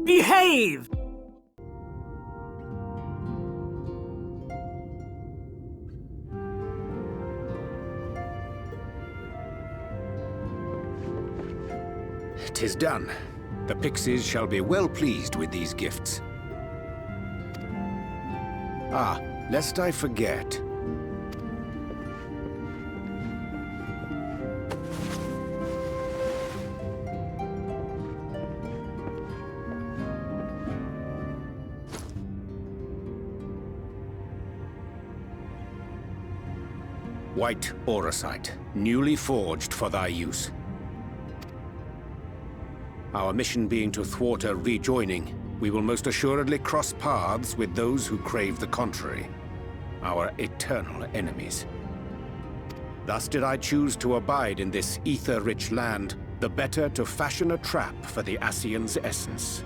Behave! "'Tis done. The pixies shall be well pleased with these gifts. Ah, lest I forget. White auracite, newly forged for thy use. Our mission being to thwart a rejoining, we will most assuredly cross paths with those who crave the contrary, our eternal enemies. Thus did I choose to abide in this ether-rich land, the better to fashion a trap for the Ascian's essence.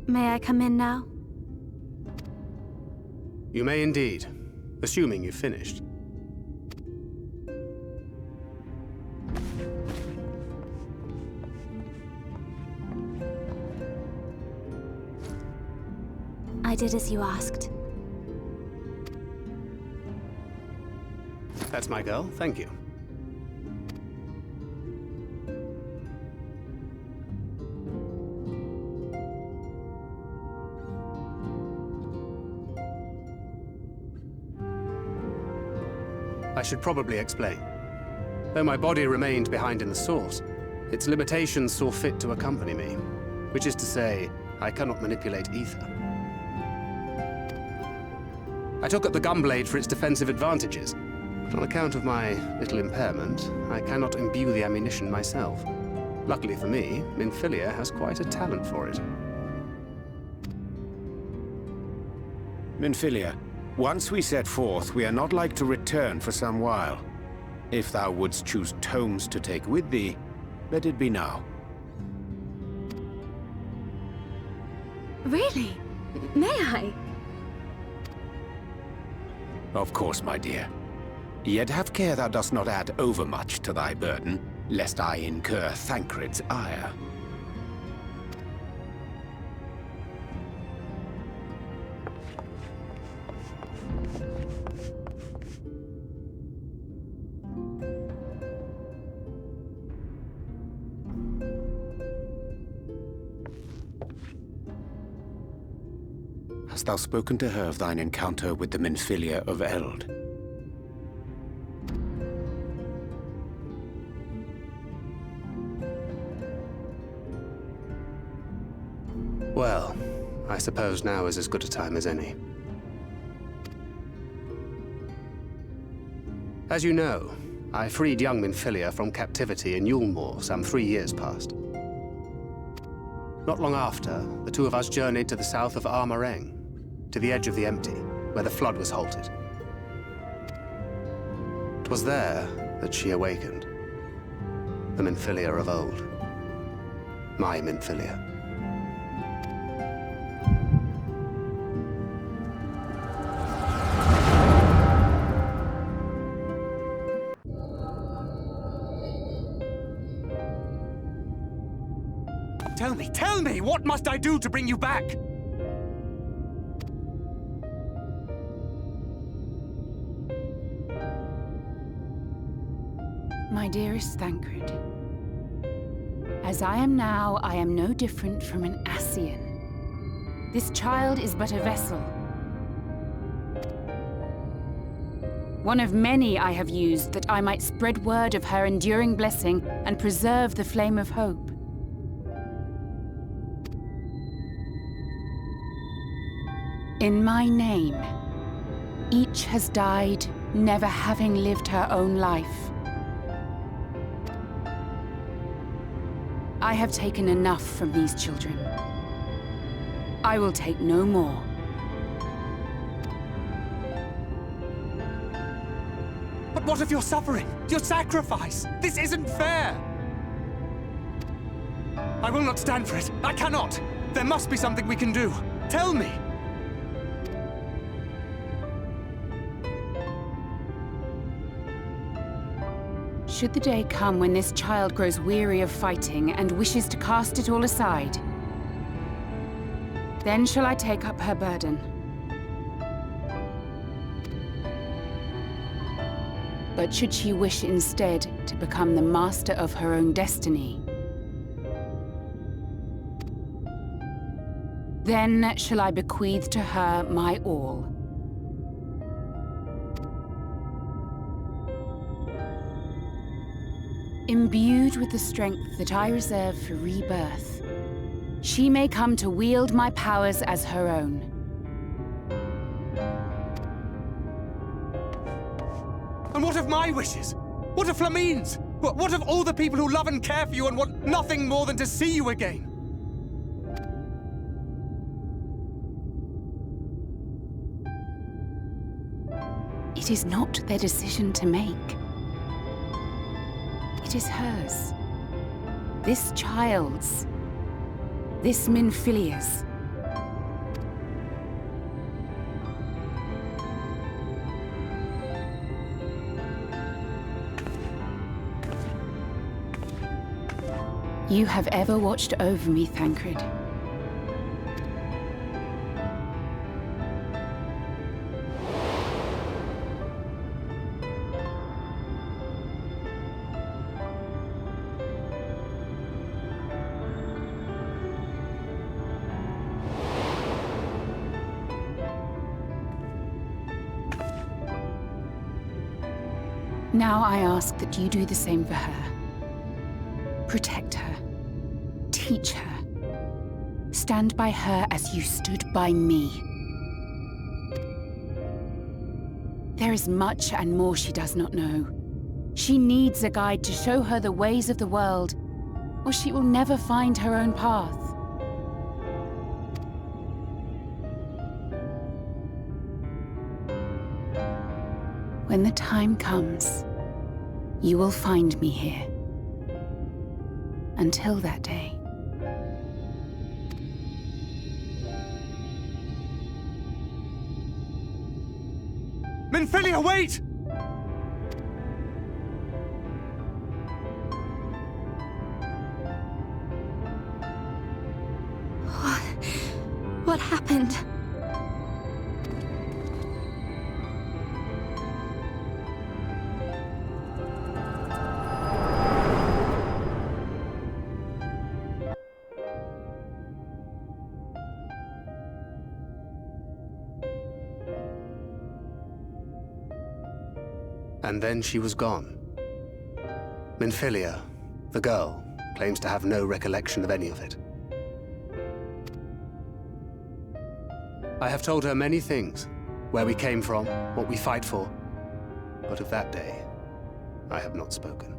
May I come in now? You may indeed, assuming you've finished. I did as you asked. That's my girl, thank you. I should probably explain. Though my body remained behind in the source, its limitations saw fit to accompany me, which is to say, I cannot manipulate ether. I took up the gunblade for its defensive advantages, but on account of my little impairment, I cannot imbue the ammunition myself. Luckily for me, Minfilia has quite a talent for it. Minfilia, once we set forth, we are not like to return for some while. If thou wouldst choose tomes to take with thee, let it be now. Really? May I? Of course, my dear. Yet have care thou dost not add overmuch to thy burden, lest I incur Thancred's ire. Hast thou spoken to her of thine encounter with the Minfilia of Eld? Well, I suppose now is as good a time as any. As you know, I freed young Minfilia from captivity in Yulmore some 3 years past. Not long after, the two of us journeyed to the south of Armareng, to the edge of the Empty, where the flood was halted. It was there that she awakened. The Minfilia of old. My Minfilia. Tell me, what must I do to bring you back? My dearest Thancred, as I am now, I am no different from an Ascian. This child is but a vessel. One of many I have used that I might spread word of her enduring blessing and preserve the flame of hope. In my name, each has died, never having lived her own life. I have taken enough from these children. I will take no more. But what of your suffering? Your sacrifice? This isn't fair! I will not stand for it. I cannot! There must be something we can do. Tell me! Should the day come when this child grows weary of fighting and wishes to cast it all aside, then shall I take up her burden. But should she wish instead to become the master of her own destiny, then shall I bequeath to her my all. Imbued with the strength that I reserve for rebirth, she may come to wield my powers as her own. And what of my wishes? What of Flamine's? What of all the people who love and care for you and want nothing more than to see you again? It is not their decision to make. It is hers. This child's. This Minfilia's. You have ever watched over me, Thancred. Now I ask that you do the same for her. Protect her. Teach her. Stand by her as you stood by me. There is much and more she does not know. She needs a guide to show her the ways of the world, or she will never find her own path. When the time comes, you will find me here. Until that day. Minfilia, wait! What happened? And then she was gone. Minfilia, the girl, claims to have no recollection of any of it. I have told her many things. Where we came from, what we fight for. But of that day, I have not spoken.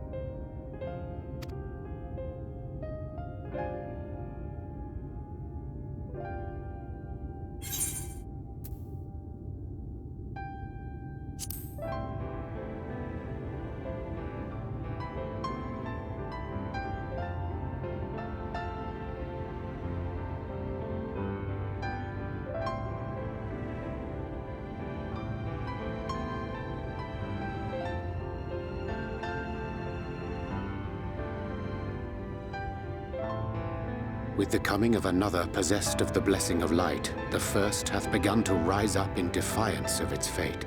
With the coming of another possessed of the blessing of light, the first hath begun to rise up in defiance of its fate.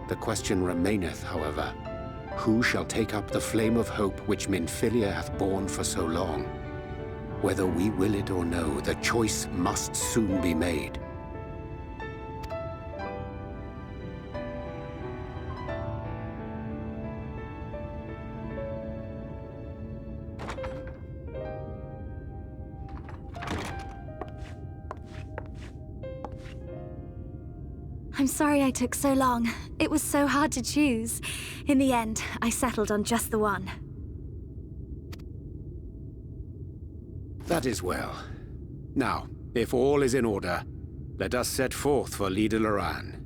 The question remaineth, however, who shall take up the flame of hope which Minfilia hath borne for so long? Whether we will it or no, the choice must soon be made. I'm sorry I took so long. It was so hard to choose. In the end, I settled on just the one. That is well. Now, if all is in order, let us set forth for Leader Loran.